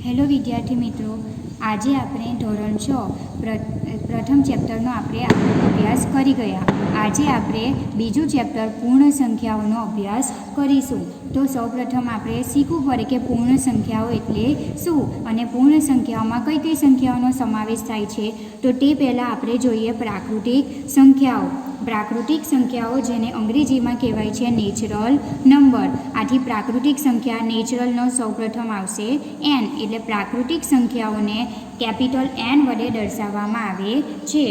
Hello વિદ્યાર્થી મિત્રો, આજે આપણે ધોરણ 6 પ્રથમ ચેપ્ટરનો આપણે અભ્યાસ કરી ગયા. આજે આપણે બીજું ચેપ્ટર પૂર્ણ સંખ્યાઓનો અભ્યાસ કરીશું. તો સૌપ્રથમ આપણે શીખવું પડે કે પૂર્ણ સંખ્યાઓ એટલે શું અને પૂર્ણ સંખ્યાઓમાં કઈ કઈ સંખ્યાઓનો સમાવેશ થાય છે. તો તે પહેલાં આપણે જોઈએ પ્રાકૃતિક સંખ્યાઓ. પ્રાકૃતિક સંખ્યાઓ જેને અંગ્રેજીમાં કહેવાય છે નેચરલ નંબર. આથી પ્રાકૃતિક સંખ્યા નેચરલનો સૌપ્રથમ આવશે એન, એટલે પ્રાકૃતિક સંખ્યાઓને કેપિટલ એન વડે દર્શાવવામાં આવે છે.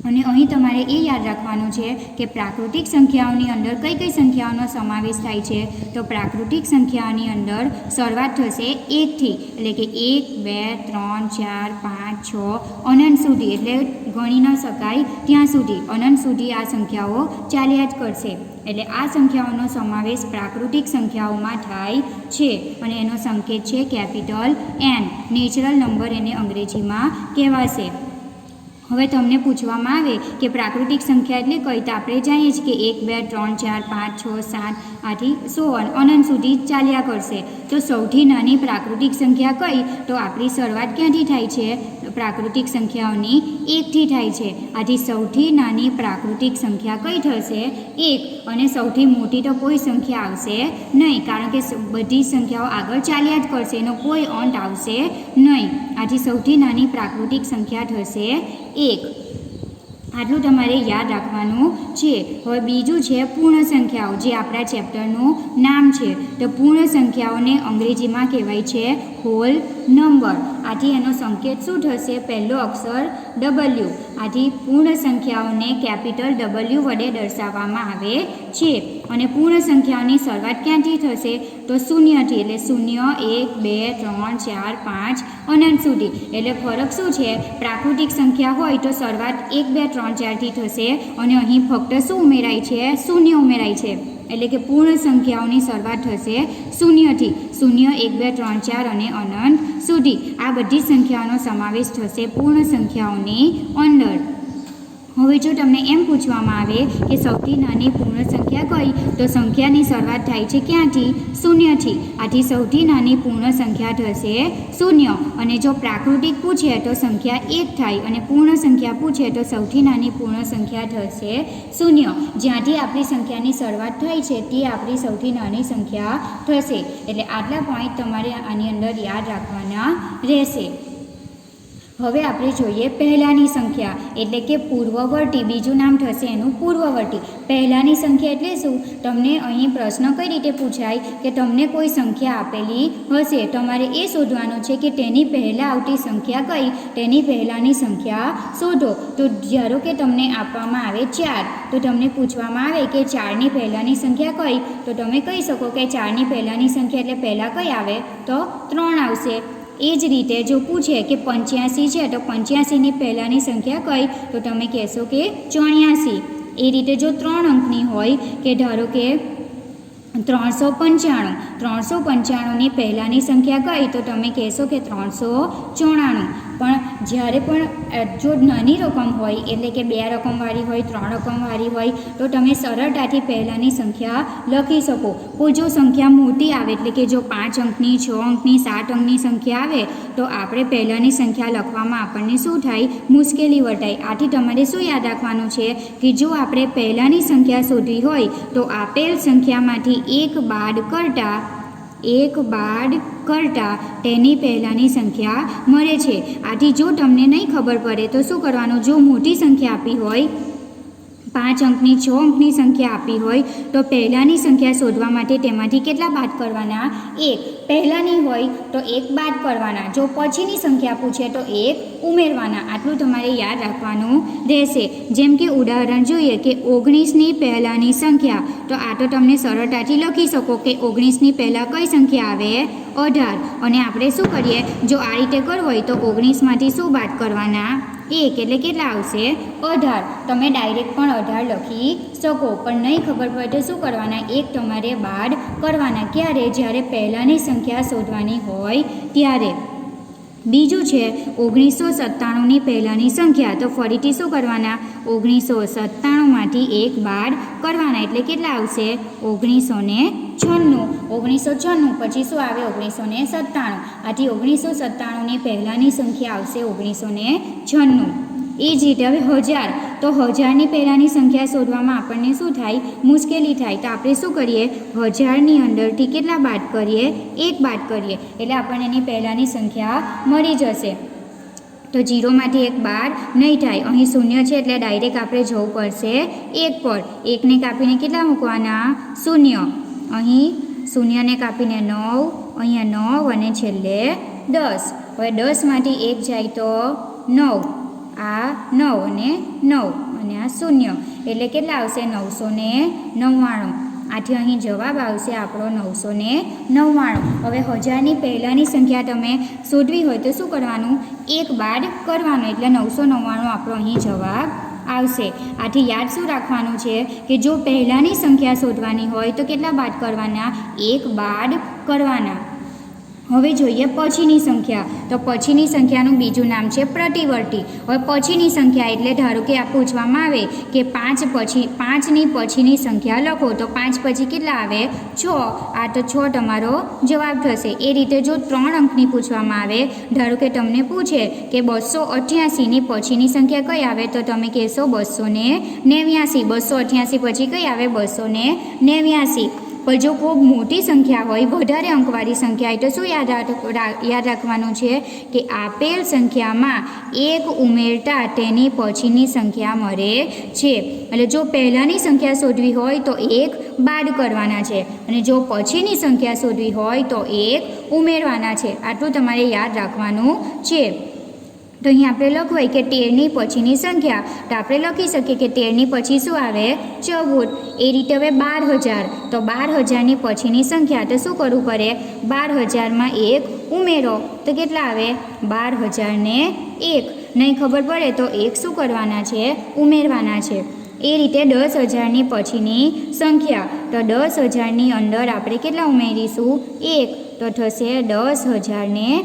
અને અહીં તમારે એ યાદ રાખવાનું છે કે પ્રાકૃતિક સંખ્યાઓની અંદર કઈ કઈ સંખ્યાઓનો સમાવેશ થાય છે. તો પ્રાકૃતિક સંખ્યાઓની અંદર શરૂઆત થશે 1થી, એટલે કે 1, 2, 3, 4, 5, 6 અનંત સુધી, એટલે ગણી ન શકાય ત્યાં સુધી, અનંત સુધી આ સંખ્યાઓ ચાલ્યા જ કરશે. એટલે આ સંખ્યાઓનો સમાવેશ પ્રાકૃતિક સંખ્યાઓમાં થાય છે અને એનો સંકેત છે કેપિટલ એન. નેચરલ નંબર એને અંગ્રેજીમાં કહેવાશે. હવે તમને પૂછવામાં આવે કે પ્રાકૃતિક સંખ્યા એટલે કઈ, તો આપણે જાણીએ છીએ કે 1, 2, 3, 4, 5, 6, 7 આથી 100 અનંત સુધી ચાલ્યા કરશે. તો સૌથી નાની પ્રાકૃતિક સંખ્યા કઈ, તો આપણી શરૂઆત ક્યાંથી થાય છે? પ્રાકૃતિક સંખ્યાઓની 1થી થાય છે. આથી સૌથી નાની પ્રાકૃતિક સંખ્યા કઈ થશે? 1. અને સૌથી મોટી તો કોઈ સંખ્યા આવશે નહીં, કારણ કે બધી સંખ્યાઓ આગળ ચાલ્યા જ કરશે, એનો કોઈ અંત આવશે નહીં. આથી સૌથી નાની પ્રાકૃતિક સંખ્યા થશે 1. આટલું તમારે યાદ રાખવાનું છે. હવે બીજું છે પૂર્ણ સંખ્યાઓ, જે આપણા ચેપ્ટરનું નામ છે. તો પૂર્ણ સંખ્યાઓને અંગ્રેજીમાં કહેવાય છે હોલ નંબર. આથી એનો સંકેત શું થશે? પહેલો અક્ષર W. આથી પૂર્ણ સંખ્યાઓને કેપિટલ W વડે દર્શાવવામાં આવે છે. અને પૂર્ણ સંખ્યાઓની શરૂઆત ક્યાંથી થશે? તો શૂન્યથી, એટલે 0, 1, 2, 3, 4, 5 અનંત સુધી. એટલે ફરક શું છે? પ્રાકૃતિક સંખ્યા હોય તો શરૂઆત 1, 2, 3, 4થી થશે અને અહીં ફક્ત શું ઉમેરાય છે? શૂન્ય ઉમેરાય છે. એટલે કે પૂર્ણ સંખ્યાઓની શરૂઆત થશે શૂન્યથી. 0, 1, 2, 3, 4 અને અનંત સુધી આ બધી સંખ્યાઓનો સમાવેશ થશે પૂર્ણ સંખ્યાઓની અંદર. હવે જો તમને એમ પૂછવામાં આવે કે સૌથી નાની પૂર્ણ સંખ્યા કઈ, તો સંખ્યાની શરૂઆત થાય છે ક્યાંથી? શૂન્યથી. આથી સૌથી નાની પૂર્ણ સંખ્યા થશે 0. અને જો પ્રાકૃતિક પૂછે તો સંખ્યા 1 થાય, અને પૂર્ણ સંખ્યા પૂછે તો સૌથી નાની પૂર્ણ સંખ્યા થશે 0. જ્યાંથી આપણી સંખ્યાની શરૂઆત થાય છે તે આપણી સૌથી નાની સંખ્યા થશે. એટલે આટલા પોઈન્ટ તમારે આની અંદર યાદ રાખવાના રહેશે. હવે આપણે જોઈએ પહેલાંની સંખ્યા, એટલે કે પૂર્વવર્તી. બીજું નામ થશે એનું પૂર્વવર્તી. પહેલાંની સંખ્યા એટલે શું? તમને અહીં પ્રશ્ન કઈ રીતે પૂછાય કે તમને કોઈ સંખ્યા આપેલી હશે, તમારે એ શોધવાનું છે કે તેની પહેલાં આવતી સંખ્યા કઈ, તેની પહેલાંની સંખ્યા શોધો. તો ધારો કે તમને આપવામાં આવે 4, તો તમને પૂછવામાં આવે કે 4ની પહેલાંની સંખ્યા કઈ, તો તમે કહી શકો કે 4ની પહેલાંની સંખ્યા એટલે પહેલાં કઈ આવે? તો 3 આવશે. એ જ રીતે જો પૂછે કે 85 છે, તો 85ની પહેલાંની સંખ્યા કઈ, તો તમે કહેશો કે 84. એ રીતે જો 3 અંકની હોય કે ધારો કે 395, 395ની પહેલાંની સંખ્યા કઈ, તો તમે કહેશો કે 394. પણ જ્યારે પણ જો નાની રકમ હોય, એટલે કે 2 રકમવાળી હોય, 3 રકમવાળી હોય, તો તમે સરળતાથી પહેલાંની સંખ્યા લખી શકો. કોઈ જો સંખ્યા મોટી આવે, એટલે કે જો 5 અંકની, 6 અંકની, 7 અંકની સંખ્યા આવે, તો આપણે પહેલાંની સંખ્યા લખવામાં આપણને શું થાય? મુશ્કેલી વર્તાય. આથી તમારે શું યાદ રાખવાનું છે કે જો આપણે પહેલાંની સંખ્યા શોધવી હોય તો આપેલ સંખ્યામાંથી એક બાદ કરતાં તેની પહેલાંની સંખ્યા મળે છે. આથી જો તમને નહીં ખબર પડે તો શું કરવાનું? જો મોટી સંખ્યા આપી હોય, 5 અંકની, 6 અંકની સંખ્યા આપી હોય, તો પહેલાંની સંખ્યા શોધવા માટે તેમાંથી કેટલા બાદ કરવાના? 1. પહેલાંની હોય તો 1 બાદ કરવાના. જો પછીની સંખ્યા પૂછે તો 1 ઉમેરવાના. આટલું તમારે યાદ રાખવાનું રહેશે. જેમ કે ઉદાહરણ જોઈએ કે 19ની પહેલાંની સંખ્યા, તો આ તો તમને સરળતાથી લખી શકો કે 19ની પહેલાં કઈ સંખ્યા આવે? 18. અને આપણે શું કરીએ? જો આ રીતે કરવું હોય તો 19માંથી શું બાદ કરવાના? 1. એટલે કેટલા આવશે? 18. તમે ડાયરેક્ટ પણ 18 લખી શકો, પણ નહીં ખબર પડે તો શું કરવાના? 1 તમારે બાદ કરવાના. ક્યારે? જ્યારે પહેલાંની સંખ્યા શોધવાની હોય ત્યારે. બીજું છે 1997ની પહેલાંની સંખ્યા, તો ફરીથી શું કરવાના? 1997માંથી 1 બાદ કરવાના, એટલે કેટલા આવશે? 1990. 1996 પછી શું આવે 1997. આથી 1997ની પહેલાંની સંખ્યા આવશે 1996. એ જ રીતે હવે 1000, તો 1000ની પહેલાંની સંખ્યા શોધવામાં આપણને શું થાય, મુશ્કેલી થાય. તો આપણે શું કરીએ, 1000ની અંદરથી કેટલા બાદ કરીએ, 1 બાદ કરીએ, એટલે આપણને એની પહેલાંની સંખ્યા મળી જશે. તો 0માંથી 1 બાદ નહીં થાય, અહીં 0 છે એટલે ડાયરેક્ટ આપણે જવું પડશે 1 પર. 1ને કાપીને કેટલા મૂકવાના, 0. અહીં 0ને કાપીને 9, અહીંયા 9 અને છેલ્લે 10. હવે 10માંથી 1 જાય તો 9, આ 9 અને 9 અને આ 0, એટલે કેટલા આવશે 999. આથી અહીં જવાબ આવશે આપણો 999. હવે 1000ની પહેલાંની સંખ્યા તમે શોધવી હોય તો શું કરવાનું, 1 બાદ કરવાનું, એટલે 999 આપણો અહીં જવાબ આવશે. આથી યાદ શું રાખવાનું છે કે જો પહેલાંની સંખ્યા શોધવાની હોય તો કેટલા બાદ કરવાના, 1 બાદ કરવાના. હવે જોઈએ પછીની સંખ્યા. તો પછીની સંખ્યાનું બીજું નામ છે પ્રતિવર્તી. હવે પછીની સંખ્યા એટલે ધારો કે આ પૂછવામાં આવે કે 5ની પછીની સંખ્યા લખો, તો 5 પછી કેટલા આવે, 6. આ તો 6 તમારો જવાબ થશે. એ રીતે જો 3 અંકની પૂછવામાં આવે, ધારો કે તમને પૂછે કે 288ની પછીની સંખ્યા કઈ આવે, તો તમે કહેશો 289. 288 પછી કઈ આવે, 289. પણ જો ખૂબ મોટી સંખ્યા હોય, વધારે અંકવાળી સંખ્યા હોય, તો શું યાદ રાખવાનું છે કે આપેલ સંખ્યામાં 1 ઉમેરતા તેની પછીની સંખ્યા મળે છે. એટલે જો પહેલાંની સંખ્યા શોધવી હોય તો 1 બાદ કરવાના છે, અને જો પછીની સંખ્યા શોધવી હોય તો 1 ઉમેરવાના છે. આટલું તમારે યાદ રાખવાનું છે. તો અહીં આપણે લખવું હોય કે 13ની પછીની સંખ્યા, તો આપણે લખી શકીએ કે 13ની પછી શું આવે, 14. એ રીતે હવે 12000, તો 12000ની પછીની સંખ્યા, તો શું કરવું પડે, 12000માં 1 ઉમેરો, તો કેટલા આવે, 12001. નહીં ખબર પડે તો 1 શું કરવાના છે, ઉમેરવાના છે. એ રીતે 10000ની પછીની સંખ્યા, તો 10000ની અંદર આપણે કેટલા ઉમેરીશું, 1, તો થશે 10001.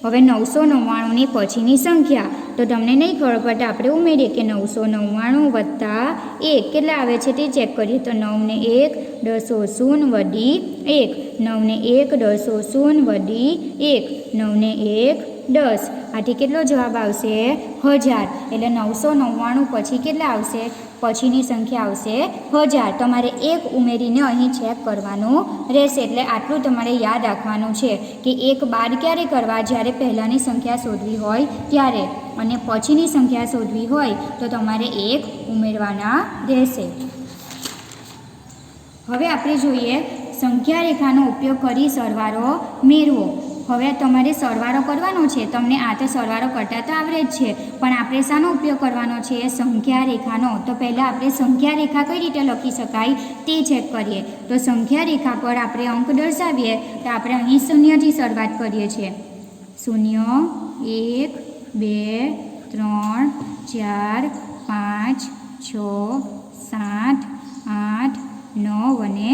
હવે 999ની પછીની સંખ્યા, તો તમને નહીં ખબર પડે આપણે ઉમેરીએ કે 999 વત્તા 1 કેટલા આવે છે તે ચેક કરીએ, તો 9 ને 1 10 વધી 1, 9 ને 1 10 વધી 1, 9 ને 1 10. આથી કેટલો જવાબ આવશે, 1000. એટલે 999 પછી કેટલા આવશે, પછીની સંખ્યા આવશે 1000. તમારે 1 ઉમેરીને અહીં ચેક કરવાનું રહેશે. એટલે આટલું તમારે યાદ રાખવાનું છે કે 1 બાદ ક્યારે કરવા, જ્યારે પહેલાંની સંખ્યા શોધવી હોય ત્યારે, અને પછીની સંખ્યા શોધવી હોય તો તમારે 1 ઉમેરવાના રહેશે. હવે આપણે જોઈએ સંખ્યા રેખાનો ઉપયોગ કરી સરવાળો મેળવો. હવે તમારે સરવાળો કરવાનો છે. તમને આ તો સરવાળો કરતા તો આવડે જ છે, પણ આપણે શાનો ઉપયોગ કરવાનો છે, સંખ્યા રેખાનો. તો પહેલાં આપણે સંખ્યા રેખા કઈ રીતે લખી શકાય તે ચેક કરીએ. તો સંખ્યા રેખા પર આપણે અંક દર્શાવીએ તો આપણે અહીં 0થી શરૂઆત કરીએ છીએ. 0 1 2 3 4 5 6 7 8 9 અને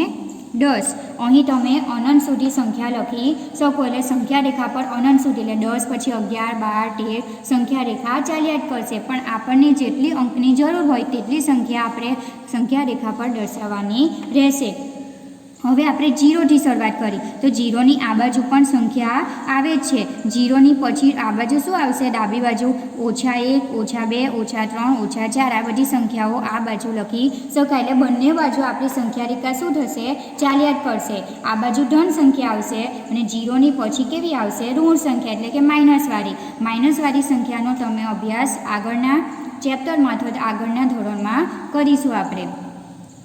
10. અહીં તમે અનંત સુધી સંખ્યા લખી શકો. એટલે સંખ્યા રેખા પર અનંત સુધી, એટલે 10 પછી 11 12 13 સંખ્યા રેખા ચાલ્યા જ કરશે. પણ આપણને જેટલી અંકની જરૂર હોય તેટલી સંખ્યા આપણે સંખ્યા રેખા પર દર્શાવવાની રહેશે. હવે આપણે 0થી શરૂઆત કરી, તો 0ની આ બાજુ પણ સંખ્યા આવે જ છે. 0ની પછી આ બાજુ શું આવશે, ડાબી બાજુ -1 -2 -3 -4 આ બધી સંખ્યાઓ આ બાજુ લખી શકાય. એટલે બંને બાજુ આપણી સંખ્યા રેખા શું થશે, ચાલ્યા જ કરશે. આ બાજુ ધન સંખ્યા આવશે અને 0ની પછી કેવી આવશે, ઋણ સંખ્યા, એટલે કે માઇનસવાળી સંખ્યાનો તમે અભ્યાસ આગળના ચેપ્ટરમાં અથવા આગળના ધોરણમાં કરીશું આપણે.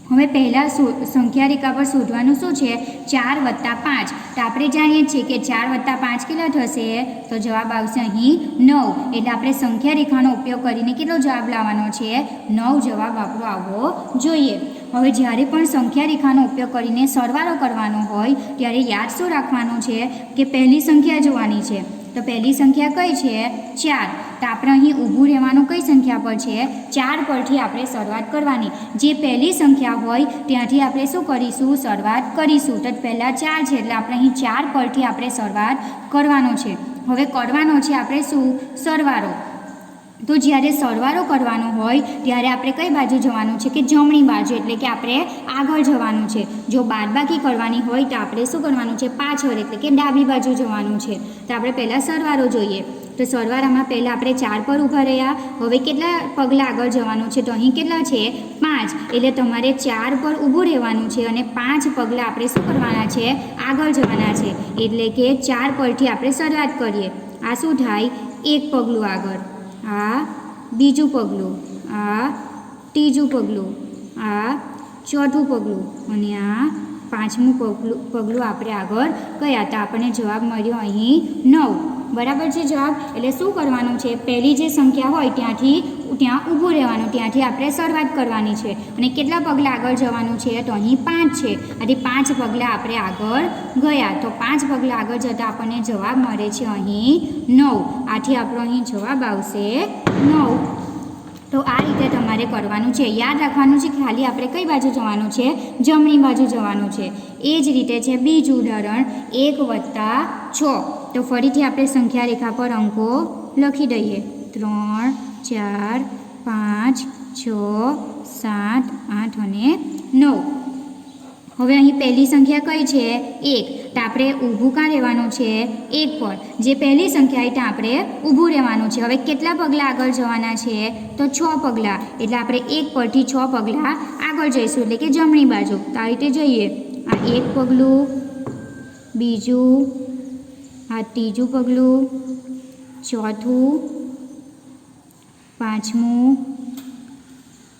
હવે પહેલાં સંખ્યા રેખા પર શોધવાનું શું છે, 4 વત્તા 5. તો આપણે જાણીએ છીએ કે 4 વત્તા 5 કેટલા થશે, તો જવાબ આવશે અહીં 9. એટલે આપણે સંખ્યા રેખાનો ઉપયોગ કરીને કેટલો જવાબ લાવવાનો છે, 9 જવાબ આપણો આવવો જોઈએ. હવે જ્યારે પણ સંખ્યા રેખાનો ઉપયોગ કરીને સરવાળો કરવાનો હોય ત્યારે યાદ શું રાખવાનું છે કે પહેલી સંખ્યા જોવાની છે. તો પહેલી સંખ્યા કઈ છે, 4. તો આપણે અહીં ઊભું રહેવાનું કઈ સંખ્યા પર છે, 4 પરથી આપણે શરૂઆત કરવાની. જે પહેલી સંખ્યા હોય ત્યાંથી આપણે શું કરીશું, શરૂઆત કરીશું. તો પહેલાં 4 છે એટલે આપણે અહીં 4 પરથી આપણે શરૂઆત કરવાનો છે. હવે કરવાનો છે આપણે શું, સરવાળો. તો જ્યારે સરવાળો કરવાનો હોય ત્યારે આપણે કઈ બાજુ જવાનું છે કે જમણી બાજુ, એટલે કે આપણે આગળ જવાનું છે. જો બાદબાકી કરવાની હોય તો આપણે શું કરવાનું છે, પાછળ એટલે કે ડાબી બાજુ જવાનું છે. તો આપણે પહેલાં સરવાળો જોઈએ. તો સરવાળામાં પહેલાં આપણે 4 પર ઊભા રહ્યા. હવે કેટલા પગલાં આગળ જવાનું છે, તો અહીં કેટલા છે 5, એટલે તમારે 4 પર ઊભું રહેવાનું છે અને 5 પગલાં આપણે શું કરવાના છે, આગળ જવાના છે. એટલે કે 4 પરથી આપણે શરૂઆત કરીએ. આ શું થાય, 1 પગલું આગળ, આ બીજું પગલું, આ ત્રીજું પગલું, આ ચોથું પગલું અને આ 5મું પગલું આપણે આગળ ગયા. તો આપણને જવાબ મળ્યો અહીં 9. બરાબર છે જવાબ. એટલે શું કરવાનું છે, પહેલી જે સંખ્યા હોય ત્યાં ઊભું રહેવાનું, ત્યાંથી આપણે શરૂઆત કરવાની છે. અને કેટલા પગલાં આગળ જવાનું છે, તો અહીં 5 છે. આથી 5 પગલાં આપણે આગળ ગયા. તો 5 પગલાં આગળ જતાં આપણને જવાબ મળે છે અહીં 9. આથી આપણો અહીં જવાબ આવશે 9. તો આ રીતે તમારે કરવાનું છે. યાદ રાખવાનું છે ખાલી આપણે કઈ બાજુ જવાનું છે, જમણી બાજુ જવાનું છે. એ જ રીતે છે બીજું ઉદાહરણ 1 + 6. તો ફરીથી આપણે સંખ્યા રેખા પર અંકો લખી દઈએ. 3, 4, 5, 6, 7, 8 અને 9. હવે અહીં પહેલી સંખ્યા કઈ છે, 1. તો આપણે ઊભું કાં રહેવાનું છે, 1 પર. જે પહેલી સંખ્યા હોય ત્યાં આપણે ઊભું રહેવાનું છે. હવે કેટલા પગલાં આગળ જવાના છે, તો 6 પગલાં. એટલે આપણે 1 પરથી 6 પગલાં આગળ જઈશું, એટલે કે જમણી બાજુ. તો આ રીતે જઈએ. આ 1 પગલું, બીજું, આ ત્રીજું પગલું, ચોથું, 5મું,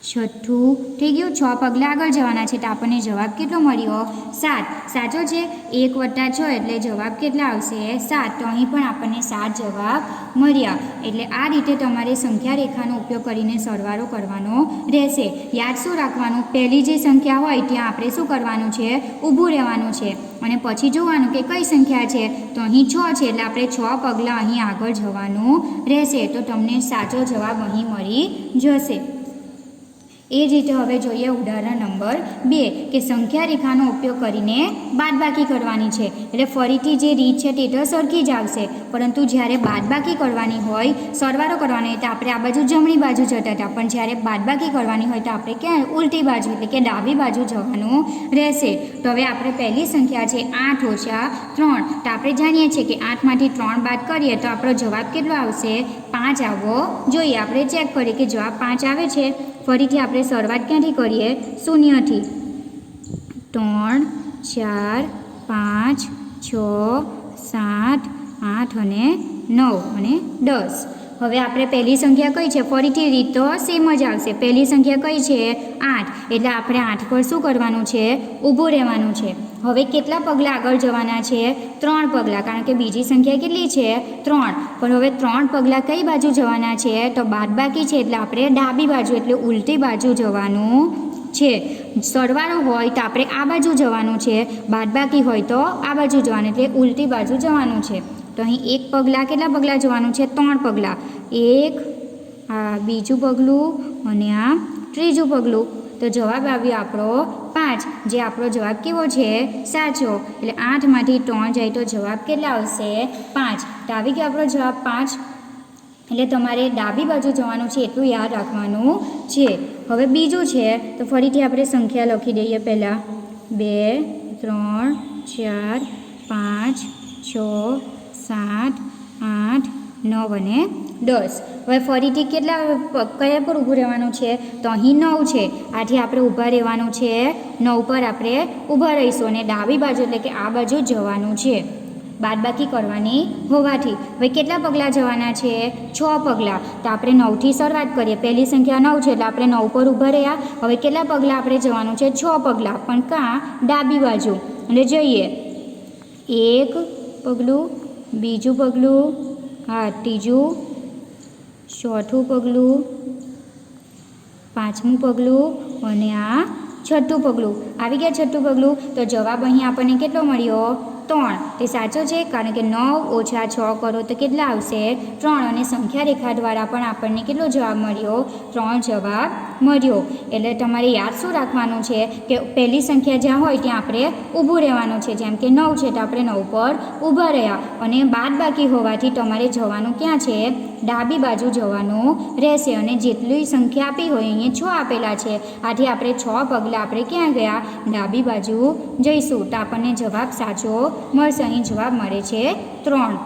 6થું. થઈ ગયું. 6 પગલાં આગળ જવાના છે. તો આપણને જવાબ કેટલો મળ્યો, 7. સાચો છે. 1 + 6 એટલે જવાબ કેટલા આવશે, 7. તો અહીં પણ આપણને 7 જવાબ મળ્યા. એટલે આ રીતે તમારે સંખ્યા રેખાનો ઉપયોગ કરીને સરવાળો કરવાનો રહેશે. યાદ શું રાખવાનું, પહેલી જે સંખ્યા હોય ત્યાં આપણે શું કરવાનું છે, ઊભું રહેવાનું છે. અને પછી જોવાનું કે કઈ સંખ્યા છે, તો અહીં 6 છે. એટલે આપણે 6 પગલાં અહીં આગળ જવાનું રહેશે. તો તમને સાચો જવાબ અહીં મળી જશે. એ જ રીતે હવે જોઈએ ઉદાહરણ નંબર 2 કે સંખ્યા રેખાનો ઉપયોગ કરીને બાદબાકી કરવાની છે. એટલે ફરીથી જે રીત છે તે તો સરખી જ આવશે, પરંતુ જ્યારે બાદબાકી કરવાની હોય, સરવાળો કરવાનો હોય તો આપણે આ બાજુ જમણી બાજુ જતા હતા, પણ જ્યારે બાદબાકી કરવાની હોય તો આપણે ક્યાં, ઉલટી બાજુ એટલે કે ડાબી બાજુ જવાનું રહેશે. તો હવે આપણે પહેલી સંખ્યા છે 8 - 3. તો આપણે જાણીએ છીએ કે 8માંથી 3 બાદ કરીએ તો આપણો જવાબ કેટલો આવશે, 5 આવવો જોઈએ. આપણે ચેક કરીએ કે જવાબ 5 આવે છે. ફરીથી આપણે શરૂઆત ક્યાંથી કરીએ, 0થી. 3, 4, 5, 6, 7, 8 અને 9 અને 10. હવે આપણે પહેલી સંખ્યા કઈ છે, ફરીથી રીત તો સેમ જ આવશે. પહેલી સંખ્યા કઈ છે, 8. એટલે આપણે 8 પર શું કરવાનું છે, ઊભું રહેવાનું છે. હવે કેટલા પગલાં આગળ જવાના છે, 3 પગલાં, કારણ કે બીજી સંખ્યા કેટલી છે, 3. પણ હવે 3 પગલાં કઈ બાજુ જવાના છે, તો બાદબાકી છે એટલે આપણે ડાબી બાજુ એટલે ઉલટી બાજુ જવાનું છે. સરવાળો હોય તો આપણે આ બાજુ જવાનું છે, બાદબાકી હોય તો આ બાજુ જવાનું, એટલે ઉલટી બાજુ જવાનું છે. તો અહીં 1 પગલાં, કેટલા પગલાં જવાનું છે, 3 પગલાં. 1, આ બીજું પગલું અને આ ત્રીજું પગલું. તો જવાબ આવ્યો આપણો 5, જે આપણો જવાબ કેવો છે, સાચો. એટલે 8માંથી 3 જાય તો જવાબ કેટલા આવશે, 5. તો આવી ગયો આપણો જવાબ 5. એટલે તમારે ડાબી બાજુ જવાનું છે એટલું યાદ રાખવાનું છે. હવે બીજું છે તો ફરીથી આપણે સંખ્યા લખી દઈએ. પહેલાં 2, 3, 4, 5, 6, 7, 8, 9 અને 10. હવે ફરીથી કયા પર ઊભું રહેવાનું છે, તો અહીં 9 છે. આથી આપણે ઊભા રહેવાનું છે, 9 પર આપણે ઊભા રહીશું અને ડાબી બાજુ એટલે કે આ બાજુ જવાનું છે, બાદબાકી કરવાની હોવાથી. હવે કેટલા પગલાં જવાના છે, 6 પગલાં. તો આપણે 9થી શરૂઆત કરીએ. પહેલી સંખ્યા 9 છે એટલે આપણે 9 પર ઊભા રહ્યા. હવે કેટલા પગલાં આપણે જવાનું છે, 6 પગલાં, પણ કાં, ડાબી બાજુ. એટલે જઈએ. 1 પગલું, બીજું પગલું, હા ત્રીજું, ચોથું પગલું, 5મું પગલું અને આ 6થું પગલું. આવી ગયા 6થું પગલું. તો જવાબ અહીં આપણને કેટલો મળ્યો, 3. તે સાચો છે, કારણ કે 9 - 6 કરો તો કેટલા આવશે, 3. અને સંખ્યા રેખા દ્વારા પણ આપણને કેટલો જવાબ મળ્યો, 3 જવાબ મળ્યો. એટલે તમારે યાદ શું રાખવાનું છે કે પહેલી સંખ્યા જ્યાં હોય ત્યાં આપણે ઊભું રહેવાનું છે. જેમ કે 9 છે તો આપણે 9 પર ઊભા રહ્યા, અને બાદબાકી હોવાથી તમારે જવાનું ક્યાં છે? ડાબી બાજુ જવાનું રહેશે. અને જેટલી સંખ્યા આપી હોય અહીંયા 6 આપેલા છે, આથી આપણે 6 પગલાં આપણે ક્યાં ગયા? ડાબી બાજુ જઈશું. તો આપણને જવાબ સાચો મળશે. અહીં જવાબ મળે છે 3.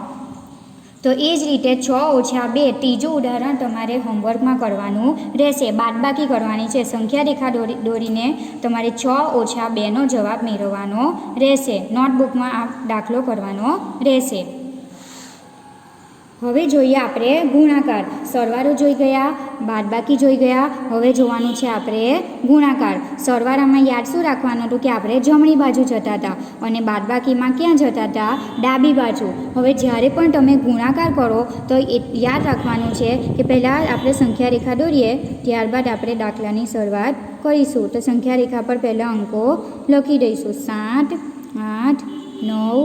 તો એ જ રીતે 6 - 2 ત્રીજું ઉદાહરણ તમારે હોમવર્કમાં કરવાનું રહેશે. બાદબાકી કરવાની છે. સંખ્યા રેખા દોરીને તમારે 6 - 2નો જવાબ મેળવવાનો રહેશે. નોટબુકમાં આ દાખલો કરવાનો રહેશે. હવે જોઈએ આપણે ગુણાકાર. સરવાળો જોઈ ગયા, બાદબાકી જોઈ ગયા. હવે જોવાનું છે આપણે ગુણાકાર. સરવાળામાં યાદ શું રાખવાનું હતું કે આપણે જમણી બાજુ જતા હતા, અને બાદબાકીમાં ક્યાં જતા હતા? ડાબી બાજુ. હવે જ્યારે પણ તમે ગુણાકાર કરો તો યાદ રાખવાનું છે કે પહેલાં આપણે સંખ્યા રેખા દોરીએ, ત્યારબાદ આપણે દાખલાની શરૂઆત કરીશું. તો સંખ્યા રેખા પર પહેલાં અંકો લખી દઈશું. 7, 8, 9,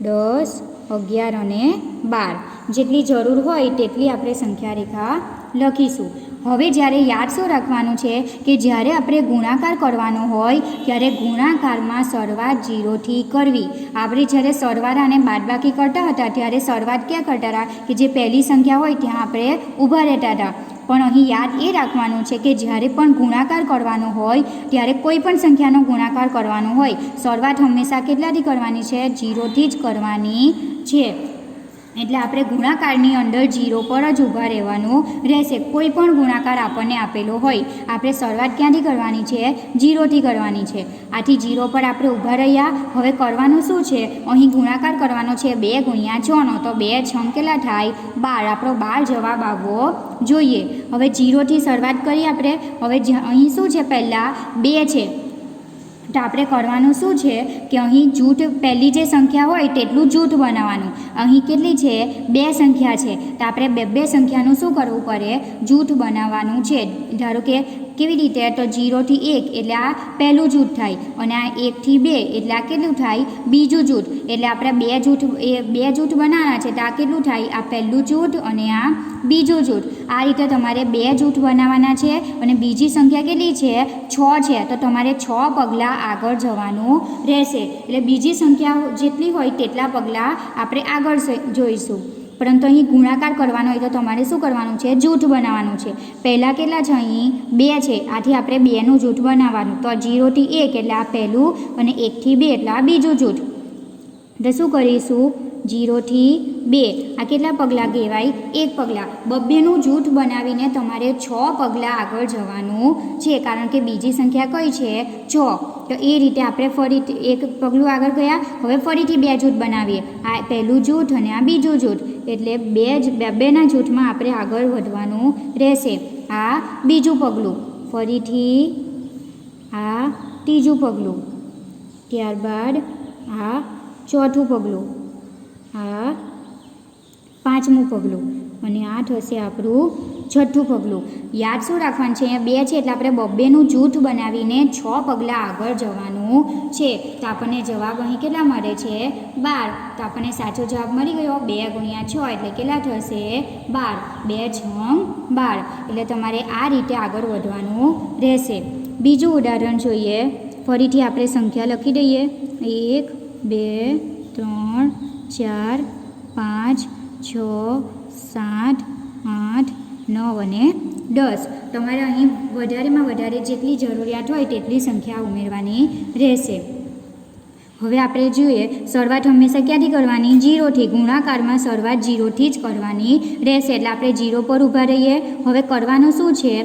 10, 11 અને 12. જેટલી જરૂર હોય તેટલી આપણે સંખ્યા રેખા લખીશું. હવે જ્યારે યાદ શું રાખવાનું છે કે જ્યારે આપણે ગુણાકાર કરવાનો હોય ત્યારે ગુણાકારમાં શરૂઆત 0થી કરવી. આપણે જ્યારે સરવાળા અને બાદબાકી કરતા હતા ત્યારે શરૂઆત ક્યાં કરતા હતા? કે જે પહેલી સંખ્યા હોય ત્યાં આપણે ઊભા રહેતા હતા. પણ અહીં યાદ એ રાખવાનું છે કે જ્યારે પણ ગુણાકાર કરવાનો હોય ત્યારે કોઈ પણ સંખ્યાનો ગુણાકાર કરવાનો હોય, શરૂઆત હંમેશા કેટલાથી કરવાની છે? 0થી જ કરવાની છે. એટલે આપણે ગુણાકારની અંદર 0 પર જ ઊભા રહેવાનું રહેશે. કોઈ પણ ગુણાકાર આપણને આપેલો હોય, આપણે શરૂઆત ક્યાંથી કરવાની છે? 0થી કરવાની છે. આથી 0 પર આપણે ઊભા રહ્યા. હવે કરવાનું શું છે? અહીં ગુણાકાર કરવાનો છે 2 × 6નો. તો 2 × 6 કેટલા થાય? 12. આપણો 12 જવાબ આવવો જોઈએ. હવે 0થી શરૂઆત કરીએ આપણે. હવે અહીં શું છે? પહેલાં 2 છે, તો આપણે કરવાનું શું છે કે અહીં જૂથ પહેલી જે સંખ્યા હોય તેટલું જૂથ બનાવવાનું. અહીં કેટલી છે? 2 સંખ્યા છે, તો આપણે બે સંખ્યાનું શું કરવું પડે? જૂથ બનાવવાનું છે. ધારો કે કેવી રીતે? તો 0થી 1 એટલે આ પહેલું જૂથ થાય, અને આ 1થી 2 એટલે આ કેટલું થાય? બીજું જૂથ. એટલે આપણે બે જૂથ બનાવવાના છે, તો આ કેટલું થાય? આ પહેલું જૂથ અને આ બીજું જૂથ. આ રીતે તમારે 2 જૂથ બનાવવાના છે. અને બીજી સંખ્યા કેટલી છે? 6 છે, તો તમારે 6 પગલાં આગળ જવાનું રહેશે. એટલે બીજી સંખ્યા જેટલી હોય તેટલા પગલાં આપણે આગળ જોઈશું. પરંતુ અહીં ગુણાકાર કરવાનો હોય તો તમારે શું કરવાનું છે? જૂથ બનાવવાનું છે. પહેલાં કેટલા છે? અહીં 2 છે, આથી આપણે 2નું જૂથ બનાવવાનું. તો 0થી 1 એટલે આ પહેલું, અને 1થી 2 એટલે આ બીજું જૂથ. તો શું કરીશું? 0થી 2 આ કેટલા પગલાં કહેવાય? 1 પગલાં. બબ્બેનું જૂથ બનાવીને તમારે 6 પગલાં આગળ જવાનું છે, કારણ કે બીજી સંખ્યા કઈ છે? 6. તો એ રીતે આપણે ફરીથી 1 પગલું આગળ ગયા. હવે ફરીથી 2 જૂથ બનાવીએ. આ પહેલું જૂથ અને આ બીજું જૂથ. એટલે બેના જૂથમાં આપણે આગળ વધવાનું રહેશે. આ બીજું પગલું. ફરીથી આ ત્રીજું પગલું. ત્યારબાદ આ ચોથું પગલું. આ પાંચમું પગલું, અને આ થશે આપણું છઠ્ઠું પગલું. યાદ શું રાખવાનું છે? અહીંયા 2 છે એટલે આપણે બબ્બેનું જૂથ બનાવીને 6 પગલાં આગળ જવાનું છે. તો આપણને જવાબ અહીં કેટલા મળે છે? 12. તો આપણને સાચો જવાબ મળી ગયો. 2 × 6 એટલે કેટલા થશે? 12. 2 × 12. એટલે તમારે આ રીતે આગળ વધવાનું રહેશે. બીજું ઉદાહરણ જોઈએ. ફરીથી આપણે સંખ્યા લખી દઈએ. 1, 2, 3, 4, 5, 6, 7, 8, 9 અને 10. તમારે અહીં વધારેમાં વધારે જેટલી જરૂરિયાત હોય તેટલી સંખ્યા ઉમેરવાની રહેશે. હવે આપણે જોઈએ, શરૂઆત હંમેશા ક્યાંથી કરવાની? 0થી. ગુણાકારમાં શરૂઆત 0થી જ કરવાની રહેશે. એટલે આપણે 0 પર ઊભા રહીએ. હવે કરવાનું શું છે?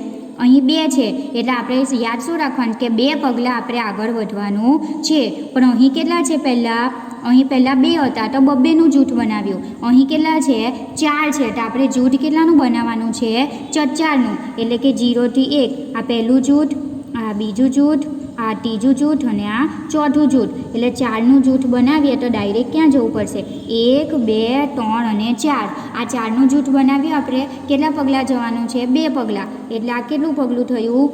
અહીં 2 છે એટલે આપણે યાદ શું રાખવાનું કે 2 પગલાં આપણે આગળ વધવાનું છે. પણ અહીં કેટલા છે? અહીં પહેલાં 2 હતા તો બબ્બેનું જૂથ બનાવ્યું. અહીં કેટલા છે? 4 છે, તો આપણે જૂથ કેટલાનું બનાવવાનું છે? 4નું. એટલે કે 0થી 1 આ પહેલું જૂથ, આ બીજું જૂથ, આ ત્રીજું જૂથ અને આ ચોથું જૂથ. એટલે 4નું જૂથ બનાવીએ તો ડાયરેક્ટ ક્યાં જવું પડશે? 1, 2, 3 અને 4. આ 4નું જૂથ બનાવ્યું આપણે. કેટલા પગલાં જવાનું છે? 2 પગલાં. એટલે આ કેટલું પગલું થયું?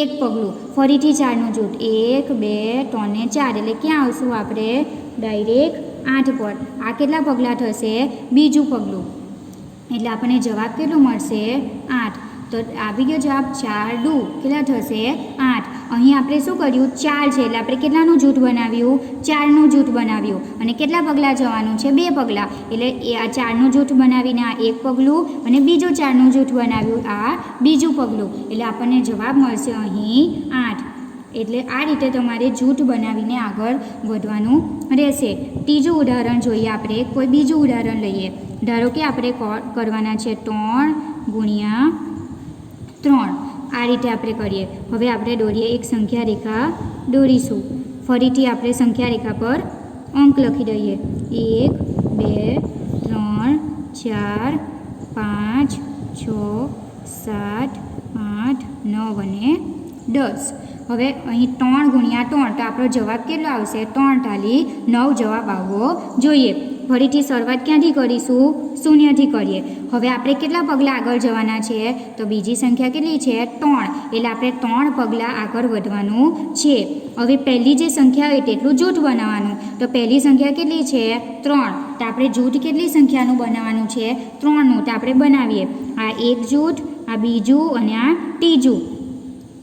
1 પગલું. ફરીથી 4નું જૂથ. 1, 2, 3 અને 4. એટલે ક્યાં આવશું આપણે? ડાયરેક્ટ 8 પર. આ કેટલા પગલાં થશે? બીજું પગલું. એટલે આપણને જવાબ કેટલો મળશે? 8. તો આવી ગયો જવાબ 4 દુ કેટલા થશે 8. અહીં આપણે શું કર્યું 4 છે એટલે આપણે કેટલાનું જૂથ બનાવ્યું 4નું જૂથ બનાવ્યું અને કેટલા પગલાં જવાનું છે 2 પગલાં એટલે એ આ 4નું જૂથ બનાવીને આ એક પગલું અને બીજું 4નું જૂથ બનાવ્યું આ બીજું પગલું એટલે આપણને જવાબ મળશે અહીં 8. એટલે આ રીતે તમારે જૂથ બનાવીને આગળ વધવાનું રહેશે. ત્રીજું ઉદાહરણ જોઈએ આપણે કોઈ બીજું ઉદાહરણ લઈએ. ધારો કે આપણે કરવાના છે 3 ગુણ્યા 3 આ રીતે આપણે કરીએ. હવે આપણે દોરીએ એક સંખ્યા રેખા દોરીશું. ફરીથી આપણે સંખ્યા રેખા પર અંક લખી દઈએ 1 2 3 4 5 6 7 8 9 અને 10. હવે અહીં 3 ગુણ્યા 3 તો આપણો જવાબ કેટલો આવશે 3 ટાલી 9 જવાબ આવવો જોઈએ. ફરીથી શરૂઆત ક્યાંથી કરીશું 0થી કરીએ. હવે આપણે કેટલા પગલાં આગળ જવાના છે તો બીજી સંખ્યા કેટલી છે 3 એટલે આપણે 3 પગલાં આગળ વધવાનું છે. હવે પહેલી જે સંખ્યા હોય તેટલું જૂથ બનાવવાનું. તો પહેલી સંખ્યા કેટલી છે 3 તો આપણે જૂથ કેટલી સંખ્યાનું બનાવવાનું છે 3નું તો આપણે બનાવીએ. આ એક જૂથ આ બીજું અને આ ત્રીજું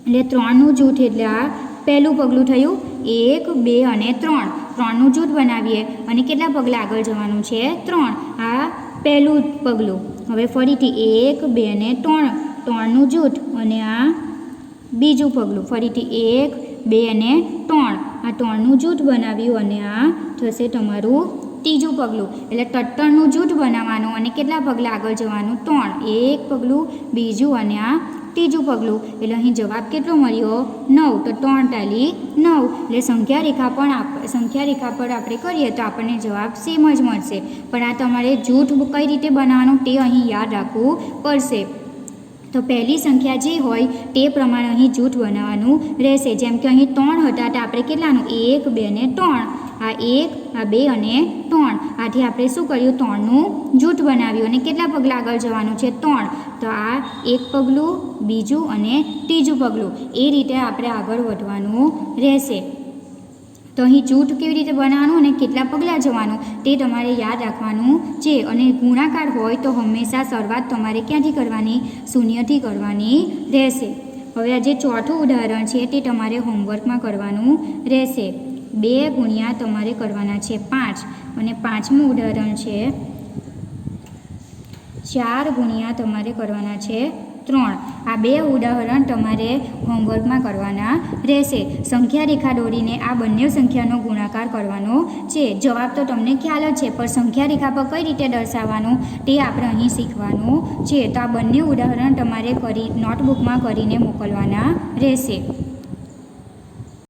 એટલે 3નું જૂથ એટલે આ પહેલું પગલું થયું 1 2 અને 3 3નું જૂથ બનાવીએ અને કેટલા પગલાં આગળ જવાનું છે 3 આ પહેલું પગલું. હવે ફરીથી 1 2 અને 3 3નું જૂથ અને આ બીજું પગલું. ફરીથી 1 2 અને 3 આ 3નું જૂથ બનાવ્યું અને આ થશે તમારું ત્રીજું પગલું. એટલે ત્રણનું જૂથ બનાવવાનું અને કેટલા પગલાં આગળ જવાનું 3 એક પગલું બીજું અને આ ત્રીજું પગલું. એટલે અહીં જવાબ કેટલો મળ્યો 9 તો 3 ટાલી 9 એટલે સંખ્યા રેખા પર આપણે કરીએ તો આપણને જવાબ સેમ જ મળશે. પણ આ તમારે જૂથ કઈ રીતે બનાવવાનું તે અહીં યાદ રાખવું પડશે. તો પહેલી સંખ્યા જે હોય તે પ્રમાણે અહીં જૂથ બનાવવાનું રહેશે. જેમ કે અહીં 3 હતા તો આપણે કેટલાનું 1 2 અને 3 આ 1 આ 2 અને 3 આથી આપણે શું કર્યું 3નું જૂથ બનાવ્યું અને કેટલા પગલાં આગળ જવાનું છે 3 તો આ એક પગલું બીજું અને ત્રીજું પગલું એ રીતે આપણે આગળ વધવાનું રહેશે. તો અહીં જૂથ કેવી રીતે બનાવવાનું અને કેટલા પગલાં જવાનું તે તમારે યાદ રાખવાનું છે. અને ગુણાકાર હોય તો હંમેશા શરૂઆત તમારે ક્યાંથી કરવાની 0થી કરવાની રહેશે. હવે આ જે ચોથું ઉદાહરણ છે તે તમારે હોમવર્કમાં કરવાનું રહેશે. 2 ગુણ્યા તમારે કરવાના છે 5 અને 5મું ઉદાહરણ છે 4 ગુણ્યા તમારે કરવાના છે 3. આ 2 ઉદાહરણ તમારે હોમવર્કમાં કરવાના રહેશે. સંખ્યા રેખા દોરીને આ બંને સંખ્યાનો ગુણાકાર કરવાનો છે. જવાબ તો તમને ખ્યાલ જ છે પણ સંખ્યા રેખા પર કઈ રીતે દર્શાવવાનું તે આપણે અહીં શીખવાનું છે. તો આ બંને ઉદાહરણ તમારે નોટબુકમાં કરીને મોકલવાના રહેશે.